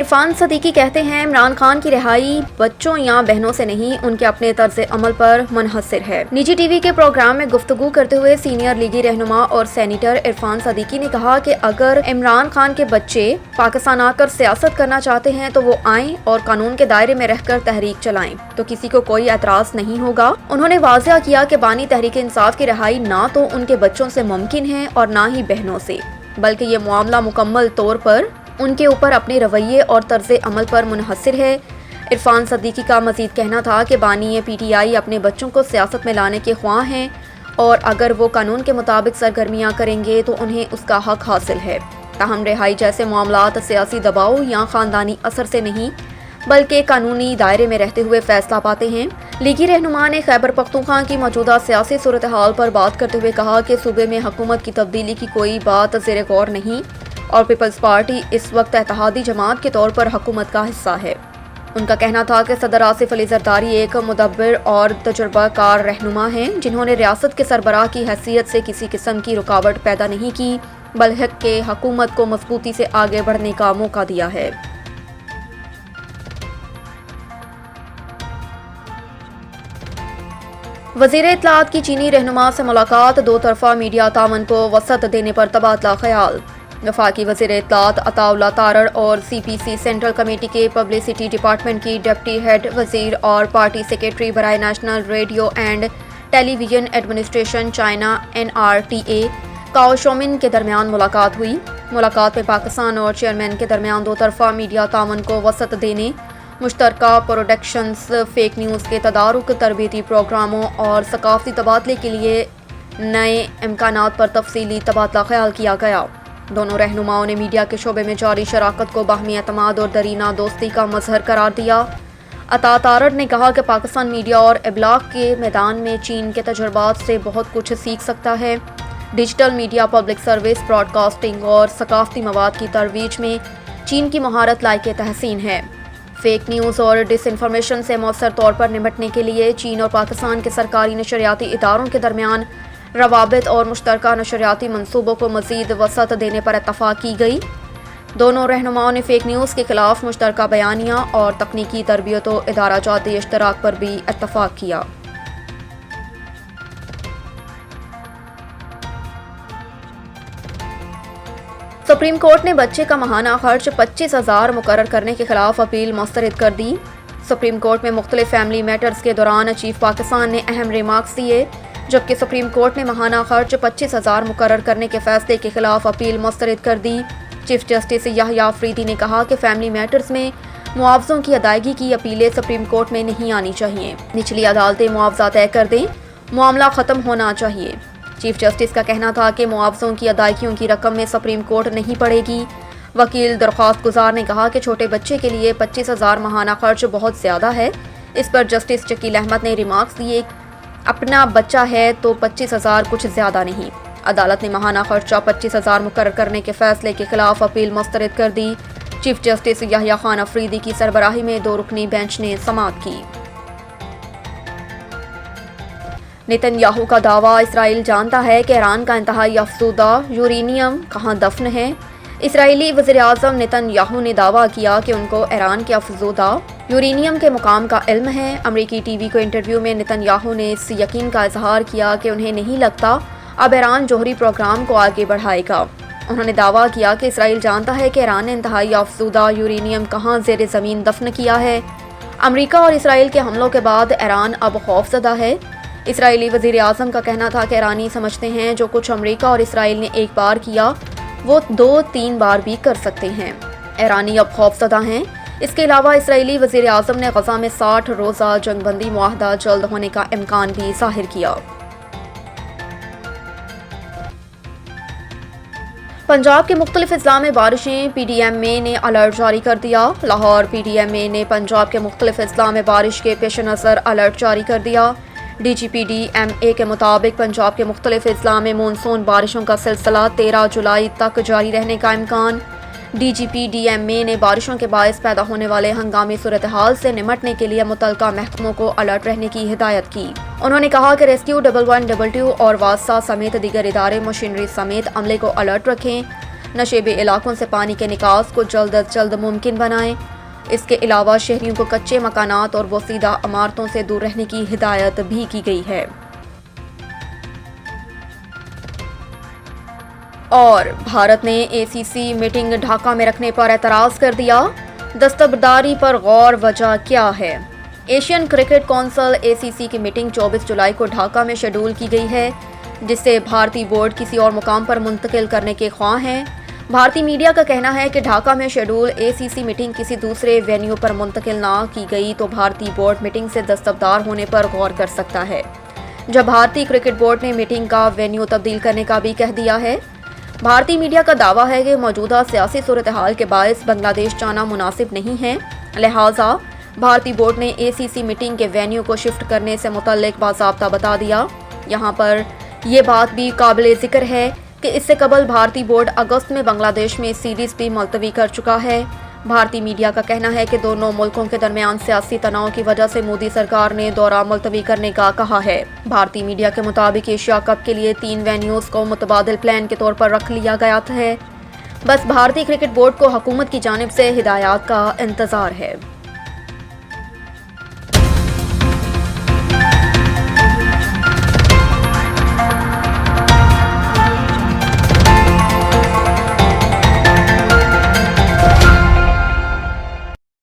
عرفان صدیقی کہتے ہیں عمران خان کی رہائی بچوں یا بہنوں سے نہیں، ان کے اپنے طرز عمل پر منحصر ہے۔ نجی ٹی وی کے پروگرام میں گفتگو کرتے ہوئے سینئر لیگی رہنما اور سینیٹر عرفان صدیقی نے کہا کہ اگر عمران خان کے بچے پاکستان آ کر سیاست کرنا چاہتے ہیں تو وہ آئیں اور قانون کے دائرے میں رہ کر تحریک چلائیں تو کسی کو کوئی اعتراض نہیں ہوگا۔ انہوں نے واضح کیا کہ بانی تحریک انصاف کی رہائی نہ تو ان کے بچوں سے ممکن ہے اور نہ ہی بہنوں سے، بلکہ یہ معاملہ مکمل طور پر ان کے اوپر اپنے رویے اور طرز عمل پر منحصر ہے۔ عرفان صدیقی کا مزید کہنا تھا کہ بانی پی ٹی آئی اپنے بچوں کو سیاست میں لانے کے خواہاں ہیں اور اگر وہ قانون کے مطابق سرگرمیاں کریں گے تو انہیں اس کا حق حاصل ہے۔ تاہم رہائی جیسے معاملات سیاسی دباؤ یا خاندانی اثر سے نہیں بلکہ قانونی دائرے میں رہتے ہوئے فیصلہ پاتے ہیں۔ لیگی رہنما نے خیبر پختونخوا کی موجودہ سیاسی صورتحال پر بات کرتے ہوئے کہا کہ صوبے میں حکومت کی تبدیلی کی کوئی بات زیر غور نہیں اور پیپلز پارٹی اس وقت اتحادی جماعت کے طور پر حکومت کا حصہ ہے۔ ان کا کہنا تھا کہ صدر آصف علی زرداری ایک مدبر اور تجربہ کار رہنما ہیں جنہوں نے ریاست کے سربراہ کی حیثیت سے کسی قسم کی رکاوٹ پیدا نہیں کی بلکہ حکومت کو مضبوطی سے آگے بڑھنے کا موقع دیا ہے۔ وزیر اطلاعات کی چینی رہنما سے ملاقات، دو طرفہ میڈیا تعاون کو وسعت دینے پر تبادلہ خیال۔ وفاقی وزیر اطلاعات عطا اللہ تارڑ اور C P C central committee کے پبلسٹی ڈپارٹمنٹ کی ڈپٹی ہیڈ وزیر اور پارٹی سیکریٹری برائے national radio and television administration China NRTA Cao Shumin کے درمیان ملاقات ہوئی۔ ملاقات میں پاکستان اور چیئرمین کے درمیان دو طرفہ میڈیا تعاون کو وسعت دینے، مشترکہ پروڈکشنز، فیک نیوز کے تدارک، تربیتی پروگراموں اور ثقافتی تبادلے کے لیے نئے امکانات پر تفصیلی تبادلہ خیال کیا گیا۔ دونوں رہنماؤں نے میڈیا کے شعبے میں جاری شراکت کو باہمی اعتماد اور درینہ دوستی کا مظہر قرار دیا۔ عطا تارڑ نے کہا کہ پاکستان میڈیا اور ابلاغ کے میدان میں چین کے تجربات سے بہت کچھ سیکھ سکتا ہے۔ Digital media, public service, broadcasting اور ثقافتی مواد کی ترویج میں چین کی مہارت لائق تحسین ہے۔ فیک نیوز اور ڈس انفارمیشن سے مؤثر طور پر نمٹنے کے لیے چین اور پاکستان کے سرکاری نشریاتی اداروں کے درمیان روابط اور مشترکہ نشریاتی منصوبوں کو مزید وسعت دینے پر اتفاق کی گئی۔ دونوں رہنماؤں نے فیک نیوز کے خلاف مشترکہ بیانیہ اور تکنیکی تربیت و ادارہ جاتی اشتراک پر بھی اتفاق کیا۔ سپریم کورٹ نے بچے کا ماہانہ خرچ 25,000 مقرر کرنے کے خلاف اپیل مسترد کر دی۔ سپریم کورٹ میں مختلف فیملی میٹرز کے دوران چیف پاکستان نے اہم ریمارکس دیے، جبکہ سپریم کورٹ نے ماہانہ خرچ 25,000 مقرر کرنے کے فیصلے کے خلاف اپیل مسترد کر دی۔ چیف جسٹس یحییٰ آفریدی نے کہا کہ فیملی میٹرز میں معاوضوں کی ادائیگی کی اپیلیں سپریم کورٹ میں نہیں آنی چاہیے، نچلی عدالتیں معاوضہ طے کر دیں، معاملہ ختم ہونا چاہیے۔ چیف جسٹس کا کہنا تھا کہ معاوضوں کی ادائیگیوں کی رقم میں سپریم کورٹ نہیں پڑے گی۔ وکیل درخواست گزار نے کہا کہ چھوٹے بچے کے لیے 25,000 ماہانہ خرچ بہت زیادہ ہے۔ اس پر جسٹس شکیل احمد نے ریمارکس دیے، اپنا بچہ ہے تو 25,000 کچھ زیادہ نہیں۔ عدالت نے ماہانہ خرچہ 25,000 مقرر کرنے کے فیصلے کے خلاف اپیل مسترد کر دی۔ چیف جسٹس یحییٰ خان آفریدی کی سربراہی میں 2 رکنی بینچ نے سماعت کی۔ نتن یاہو کا دعویٰ، اسرائیل جانتا ہے کہ ایران کا انتہائی افزودہ یورینیم کہاں دفن ہے۔ اسرائیلی وزیر اعظم نتن یاہو نے دعویٰ کیا کہ ان کو ایران کے افزودہ یورینیم کے مقام کا علم ہے۔ امریکی ٹی وی کو انٹرویو میں نتن یاہو نے اس یقین کا اظہار کیا کہ انہیں نہیں لگتا اب ایران جوہری پروگرام کو آگے بڑھائے گا۔ انہوں نے دعویٰ کیا کہ اسرائیل جانتا ہے کہ ایران نے انتہائی افزودہ یورینیم کہاں زیر زمین دفن کیا ہے۔ امریکہ اور اسرائیل کے حملوں کے بعد ایران اب خوفزدہ ہے۔ اسرائیلی وزیر اعظم کا کہنا تھا کہ ایرانی سمجھتے ہیں جو کچھ امریکہ اور اسرائیل نے ایک بار کیا وہ 2-3 بار بھی کر سکتے ہیں۔ ایرانی اب خوفزدہ ہیں۔ اس کے علاوہ اسرائیلی وزیر اعظم نے غزہ میں 60 روزہ جنگ بندی معاہدہ جلد ہونے کا امکان بھی ظاہر کیا۔ پنجاب کے مختلف اضلاع میں بارشیں، پی ڈی ایم اے نے الرٹ جاری کر دیا۔ لاہور پی ڈی ایم اے نے پنجاب کے مختلف اضلاع میں بارش کے پیش نظر الرٹ جاری کر دیا۔ D G P D M A کے مطابق پنجاب کے مختلف اضلاع میں مونسون بارشوں کا سلسلہ 13 جولائی تک جاری رہنے کا امکان۔ D G P D M A نے بارشوں کے باعث پیدا ہونے والے ہنگامی صورتحال سے نمٹنے کے لیے متعلقہ محکموں کو الرٹ رہنے کی ہدایت کی۔ انہوں نے کہا کہ ریسکیو 112 اور واسطہ سمیت دیگر ادارے مشینری سمیت عملے کو الرٹ رکھیں۔ نشیبی علاقوں سے پانی کے نکاس کو جلد از جلد ممکن بنائیں۔ اس کے علاوہ شہریوں کو کچے مکانات اور بوسیدہ عمارتوں سے دور رہنے کی ہدایت بھی کی گئی ہے۔ اور بھارت نے اے سی سی میٹنگ ڈھاکہ میں رکھنے پر اعتراض کر دیا، دستبرداری پر غور، وجہ کیا ہے؟ ایشین کرکٹ کونسل اے سی سی کی میٹنگ 24 جولائی کو ڈھاکہ میں شیڈول کی گئی ہے، جسے بھارتی بورڈ کسی اور مقام پر منتقل کرنے کے خواہاں ہیں۔ بھارتی میڈیا کا کہنا ہے کہ ڈھاکہ میں شیڈول اے سی سی میٹنگ کسی دوسرے وینیو پر منتقل نہ کی گئی تو بھارتی بورڈ میٹنگ سے دستبردار ہونے پر غور کر سکتا ہے، جب بھارتی کرکٹ بورڈ نے میٹنگ کا وینیو تبدیل کرنے کا بھی کہہ دیا ہے۔ بھارتی میڈیا کا دعویٰ ہے کہ موجودہ سیاسی صورتحال کے باعث بنگلہ دیش جانا مناسب نہیں ہے، لہٰذا بھارتی بورڈ نے اے سی سی میٹنگ کے وینیو کو شفٹ کرنے سے متعلق باضابطہ بتا دیا۔ یہاں پر یہ بات بھی قابل ذکر ہے کہ اس سے قبل بھارتی بورڈ اگست میں بنگلہ دیش میں سیریز بھی ملتوی کر چکا ہے۔ بھارتی میڈیا کا کہنا ہے کہ دونوں ملکوں کے درمیان سیاسی تناؤ کی وجہ سے مودی سرکار نے دورہ ملتوی کرنے کا کہا ہے۔ بھارتی میڈیا کے مطابق ایشیا کپ کے لیے 3 وینیوز کو متبادل پلان کے طور پر رکھ لیا گیا ہے، بس بھارتی کرکٹ بورڈ کو حکومت کی جانب سے ہدایات کا انتظار ہے۔